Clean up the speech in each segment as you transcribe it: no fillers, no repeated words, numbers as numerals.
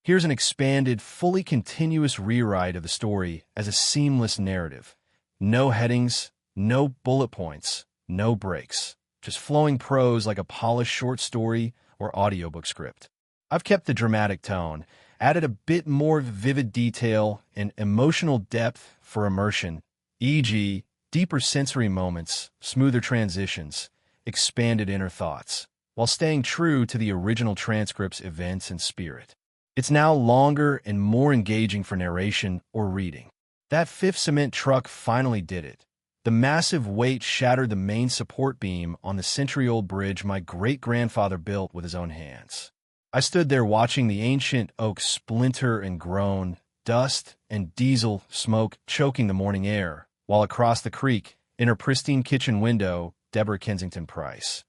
Here's an expanded, fully continuous rewrite of the story as a seamless narrative. No headings, no bullet points, no breaks. Just flowing prose like a polished short story or audiobook script. I've kept the dramatic tone, added a bit more vivid detail and emotional depth for immersion, e.g., deeper sensory moments, smoother transitions, expanded inner thoughts, while staying true to the original transcript's events and spirit. It's now longer and more engaging for narration or reading. That fifth cement truck finally did it. The massive weight shattered the main support beam on the century-old bridge my great-grandfather built with his own hands. I stood there watching the ancient oak splinter and groan, dust and diesel smoke choking the morning air, while across the creek, in her pristine kitchen window, Deborah Kensington Price,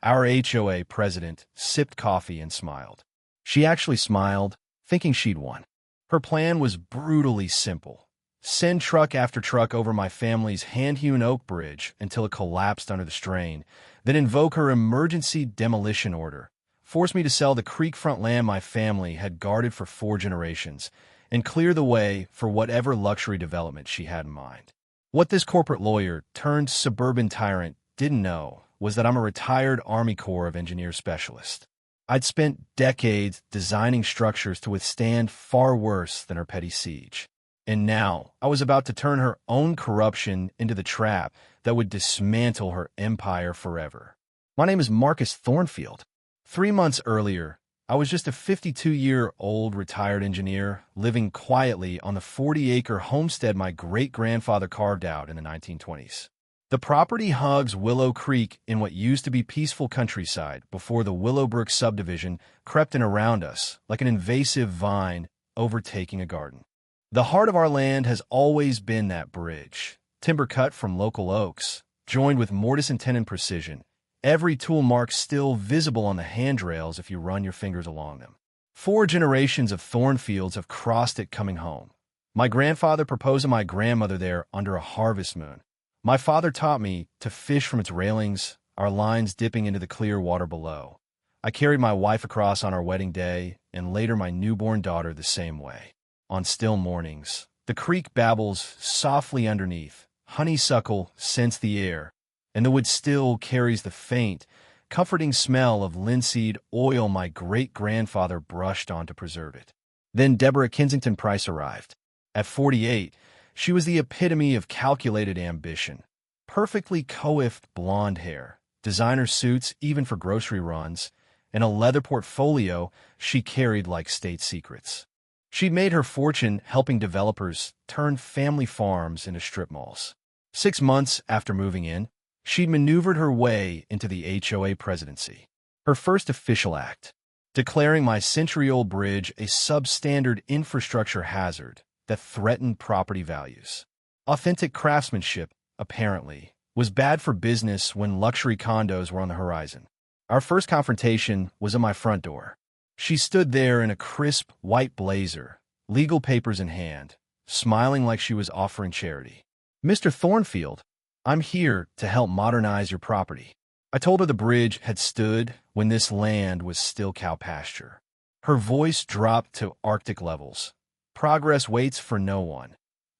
our HOA president, sipped coffee and smiled. She actually smiled, thinking she'd won. Her plan was brutally simple. Send truck after truck over my family's hand-hewn oak bridge until it collapsed under the strain, then invoke her emergency demolition order, force me to sell the creekfront land my family had guarded for 4 generations, and clear the way for whatever luxury development she had in mind. What this corporate lawyer turned suburban tyrant didn't know was that I'm a retired Army Corps of Engineers specialist. I'd spent decades designing structures to withstand far worse than her petty siege. And now, I was about to turn her own corruption into the trap that would dismantle her empire forever. My name is Marcus Thornfield. 3 months earlier, I was just a 52-year-old retired engineer living quietly on the 40-acre homestead my great-grandfather carved out in the 1920s. The property hugs Willow Creek in what used to be peaceful countryside before the Willowbrook subdivision crept in around us like an invasive vine overtaking a garden. The heart of our land has always been that bridge, timber cut from local oaks, joined with mortise and tenon precision, every tool mark still visible on the handrails if you run your fingers along them. 4 generations of Thornfields have crossed it coming home. My grandfather proposed to my grandmother there under a harvest moon. My father taught me to fish from its railings, our lines dipping into the clear water below. I carried my wife across on our wedding day, and later my newborn daughter the same way. On still mornings, the creek babbles softly underneath, honeysuckle scents the air, and the wood still carries the faint, comforting smell of linseed oil my great-grandfather brushed on to preserve it. Then Deborah Kensington Price arrived. At 48, she was the epitome of calculated ambition. Perfectly coiffed blonde hair, designer suits even for grocery runs, and a leather portfolio she carried like state secrets. She'd made her fortune helping developers turn family farms into strip malls. 6 months after moving in, she'd maneuvered her way into the HOA presidency. Her first official act, declaring my century-old bridge a substandard infrastructure hazard that threatened property values. Authentic craftsmanship, apparently, was bad for business when luxury condos were on the horizon. Our first confrontation was at my front door. She stood there in a crisp white blazer, legal papers in hand, smiling like she was offering charity. "Mr. Thornfield, I'm here to help modernize your property." I told her the bridge had stood when this land was still cow pasture. Her voice dropped to Arctic levels. "Progress waits for no one,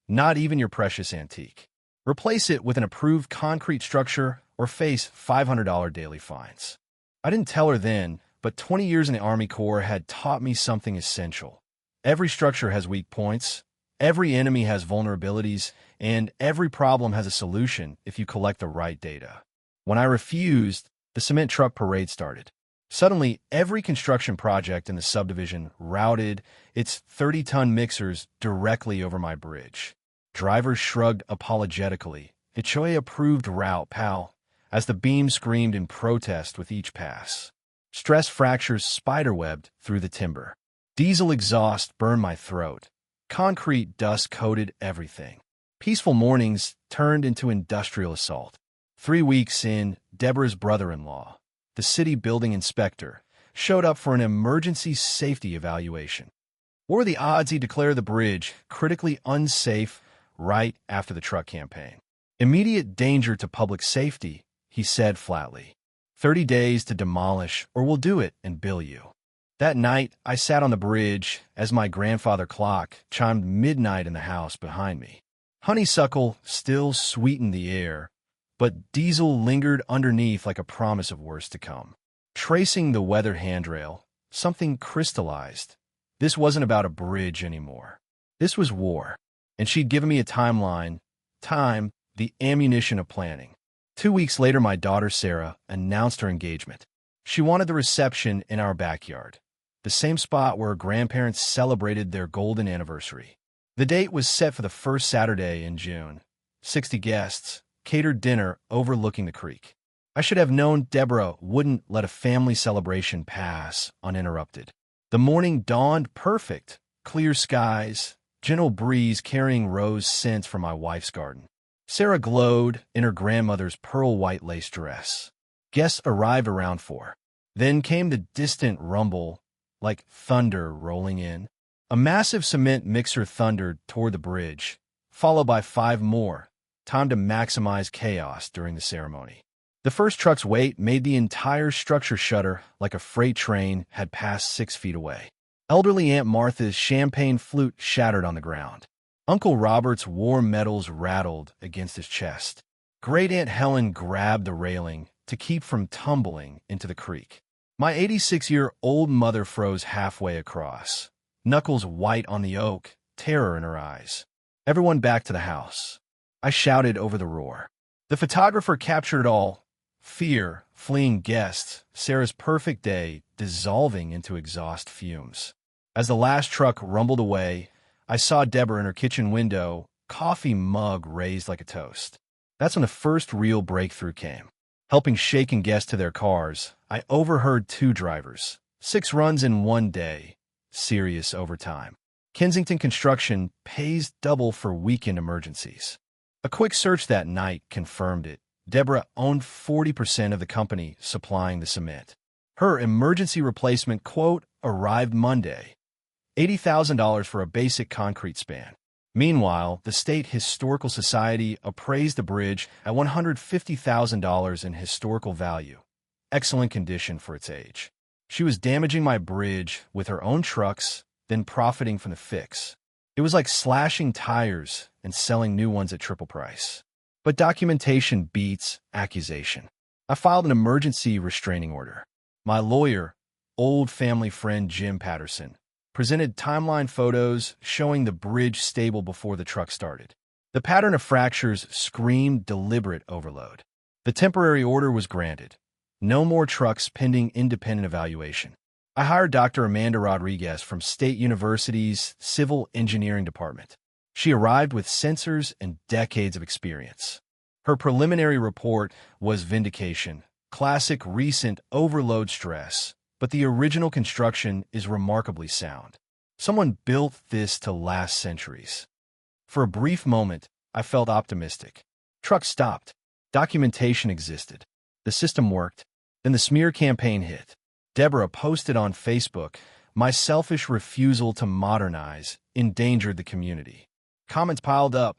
not even your precious antique. Replace it with an approved concrete structure or face $500 daily fines." I didn't tell her then, but 20 years in the Army Corps had taught me something essential. Every structure has weak points, every enemy has vulnerabilities, and every problem has a solution if you collect the right data. When I refused, the cement truck parade started. Suddenly, every construction project in the subdivision routed its 30-ton mixers directly over my bridge. Drivers shrugged apologetically. "HOA-approved route, pal," as the beam screamed in protest with each pass. Stress fractures spiderwebbed through the timber. Diesel exhaust burned my throat. Concrete dust coated everything. Peaceful mornings turned into industrial assault. 3 weeks in, Deborah's brother-in-law, the city building inspector, showed up for an emergency safety evaluation. What were the odds he'd declare the bridge critically unsafe right after the truck campaign? "Immediate danger to public safety," he said flatly. 30 days to demolish, or we'll do it and bill you. That night, I sat on the bridge as my grandfather clock chimed midnight in the house behind me. Honeysuckle still sweetened the air, but diesel lingered underneath like a promise of worse to come. Tracing the weathered handrail, something crystallized. This wasn't about a bridge anymore. This was war, and she'd given me a timeline. Time, the ammunition of planning. 2 weeks later, my daughter Sarah announced her engagement. She wanted the reception in our backyard, the same spot where her grandparents celebrated their golden anniversary. The date was set for the first Saturday in June. 60 guests, catered dinner overlooking the creek. I should have known Deborah wouldn't let a family celebration pass uninterrupted. The morning dawned perfect. Clear skies, gentle breeze carrying rose scents from my wife's garden. Sarah glowed in her grandmother's pearl white lace dress. Guests arrived around 4. Then came the distant rumble, like thunder rolling in. A massive cement mixer thundered toward the bridge, followed by 5 more, time to maximize chaos during the ceremony. The first truck's weight made the entire structure shudder like a freight train had passed 6 feet away. Elderly Aunt Martha's champagne flute shattered on the ground. Uncle Robert's warm metals rattled against his chest. Great Aunt Helen grabbed the railing to keep from tumbling into the creek. My 86-year-old mother froze halfway across, knuckles white on the oak, terror in her eyes. Everyone back to the house. I shouted over the roar. The photographer captured it all. Fear, fleeing guests, Sarah's perfect day dissolving into exhaust fumes. As the last truck rumbled away, I saw Deborah in her kitchen window, coffee mug raised like a toast. That's when the first real breakthrough came. Helping shaken guests to their cars, I overheard 2 drivers. 6 runs in 1 day. Serious overtime. Kensington Construction pays double for weekend emergencies. A quick search that night confirmed it. Deborah owned 40% of the company supplying the cement. Her emergency replacement quote arrived Monday. $80,000 for a basic concrete span. Meanwhile, the State Historical Society appraised the bridge at $150,000 in historical value. Excellent condition for its age. She was damaging my bridge with her own trucks, then profiting from the fix. It was like slashing tires and selling new ones at triple price. But documentation beats accusation. I filed an emergency restraining order. My lawyer, old family friend Jim Patterson, presented timeline photos showing the bridge stable before the truck started. The pattern of fractures screamed deliberate overload. The temporary order was granted. No more trucks pending independent evaluation. I hired Dr. Amanda Rodriguez from State University's Civil Engineering Department. She arrived with sensors and decades of experience. Her preliminary report was vindication, classic recent overload stress, but the original construction is remarkably sound. Someone built this to last centuries. For a brief moment, I felt optimistic. Trucks stopped. Documentation existed. The system worked. Then the smear campaign hit. Deborah posted on Facebook, "My selfish refusal to modernize endangered the community." Comments piled up.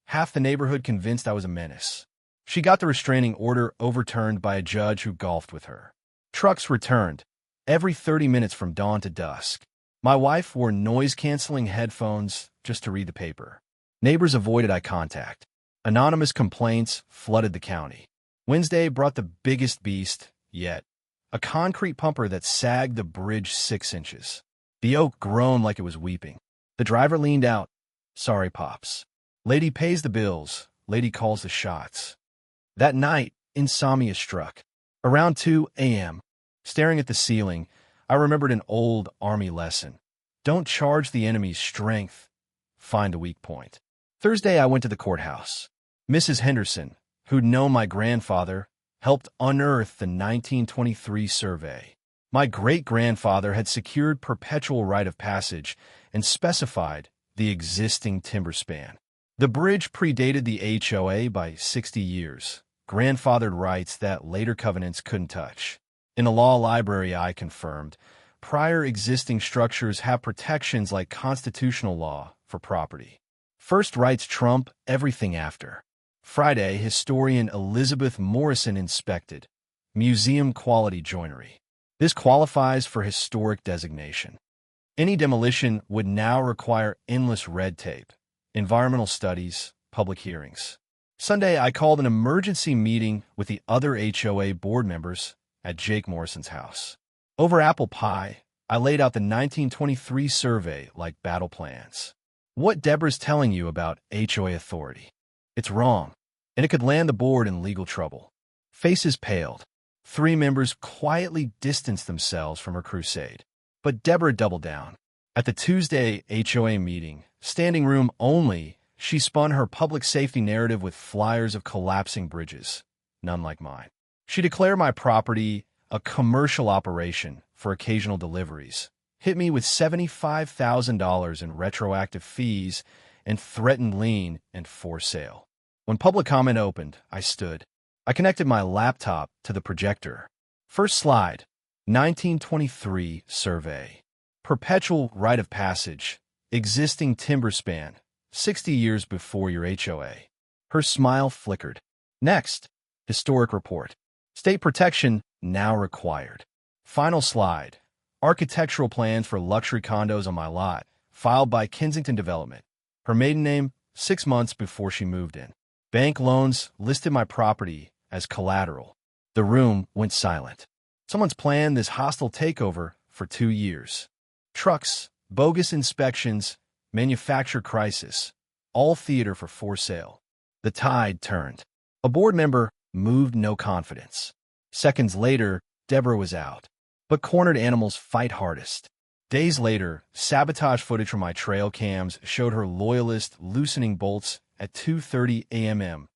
Half the neighborhood convinced I was a menace. She got the restraining order overturned by a judge who golfed with her. Trucks returned, every 30 minutes from dawn to dusk. My wife wore noise-canceling headphones just to read the paper. Neighbors avoided eye contact. Anonymous complaints flooded the county. Wednesday brought the biggest beast yet. A concrete pumper that sagged the bridge 6 inches. The oak groaned like it was weeping. The driver leaned out. "Sorry, Pops." Lady pays the bills. Lady calls the shots. That night, insomnia struck. Around 2 a.m., staring at the ceiling, I remembered an old Army lesson. Don't charge the enemy's strength. Find a weak point. Thursday, I went to the courthouse. Mrs. Henderson, who'd known my grandfather, helped unearth the 1923 survey. My great-grandfather had secured perpetual right of passage and specified the existing timber span. The bridge predated the HOA by 60 years, grandfathered rights that later covenants couldn't touch. In a law library, I confirmed, prior existing structures have protections like constitutional law for property. First rights trump everything after. Friday, historian Elizabeth Morrison inspected museum-quality joinery. This qualifies for historic designation. Any demolition would now require endless red tape, environmental studies, public hearings. Sunday, I called an emergency meeting with the other HOA board members at Jake Morrison's house. Over apple pie, I laid out the 1923 survey like battle plans. What Deborah's telling you about HOA authority. It's wrong, and it could land the board in legal trouble. Faces paled. 3 members quietly distanced themselves from her crusade. But Deborah doubled down. At the Tuesday HOA meeting, standing room only, she spun her public safety narrative with flyers of collapsing bridges, none like mine. She declared my property a commercial operation for occasional deliveries, hit me with $75,000 in retroactive fees, and threatened lien and for sale. When public comment opened, I stood. I connected my laptop to the projector. First slide, 1923 survey. Perpetual rite of passage, existing timber span, 60 years before your HOA. Her smile flickered. Next, historic report. State protection now required. Final slide. Architectural plans for luxury condos on my lot, filed by Kensington Development. Her maiden name, 6 months before she moved in. Bank loans listed my property as collateral. The room went silent. Someone's planned this hostile takeover for 2 years. Trucks, bogus inspections, manufacturer crisis, all theater for sale. The tide turned. A board member moved no confidence. Seconds later, Deborah was out. But cornered animals fight hardest. Days later, sabotage footage from my trail cams showed her loyalist loosening bolts at 2:30 a.m.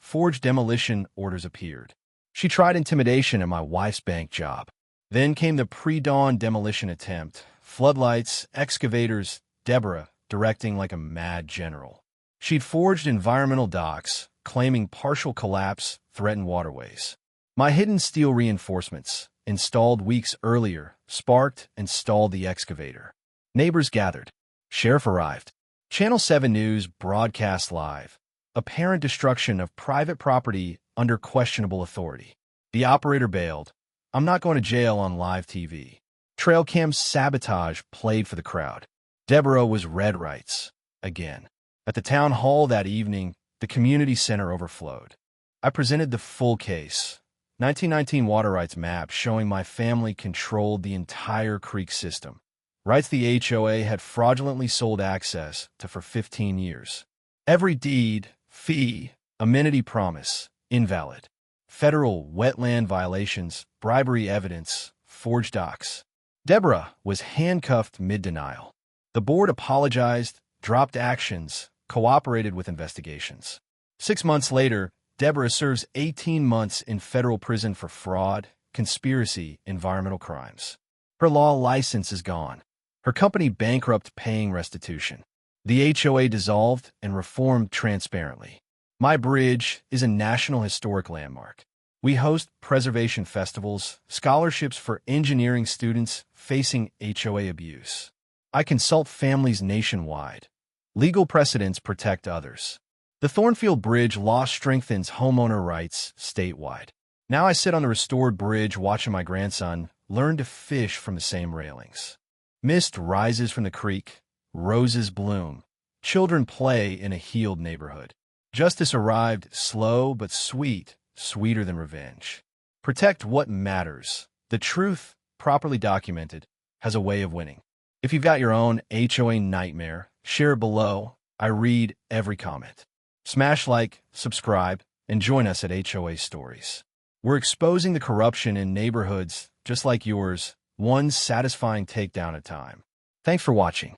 Forged demolition orders appeared. She tried intimidation at my wife's bank job. Then came the pre-dawn demolition attempt. Floodlights, excavators, Deborah directing like a mad general. She'd forged environmental docs, claiming partial collapse threatened waterways. My hidden steel reinforcements, installed weeks earlier, sparked and stalled the excavator. Neighbors gathered. Sheriff arrived. Channel 7 News broadcast live. Apparent destruction of private property under questionable authority. The operator bailed. I'm not going to jail on live TV. Trail cam sabotage played for the crowd. Deborah was red rights. Again. At the town hall that evening, the community center overflowed. I presented the full case. 1919 water rights map showing my family controlled the entire creek system. Rights the HOA had fraudulently sold access to for 15 years. Every deed, fee, amenity promise, invalid. Federal wetland violations, bribery evidence, forged docs. Deborah was handcuffed mid-denial. The board apologized, dropped actions, cooperated with investigations. 6 months later, Deborah serves 18 months in federal prison for fraud, conspiracy, environmental crimes. Her law license is gone. Her company bankrupt paying restitution. The HOA dissolved and reformed transparently. My bridge is a National Historic Landmark. We host preservation festivals, scholarships for engineering students facing HOA abuse. I consult families nationwide. Legal precedents protect others. The Thornfield Bridge law strengthens homeowner rights statewide. Now I sit on the restored bridge watching my grandson learn to fish from the same railings. Mist rises from the creek. Roses bloom. Children play in a healed neighborhood. Justice arrived slow but sweet, sweeter than revenge. Protect what matters. The truth, properly documented, has a way of winning. If you've got your own HOA nightmare, share it below. I read every comment. Smash like, subscribe, and join us at HOA Stories. We're exposing the corruption in neighborhoods just like yours, one satisfying takedown at a time. Thanks for watching.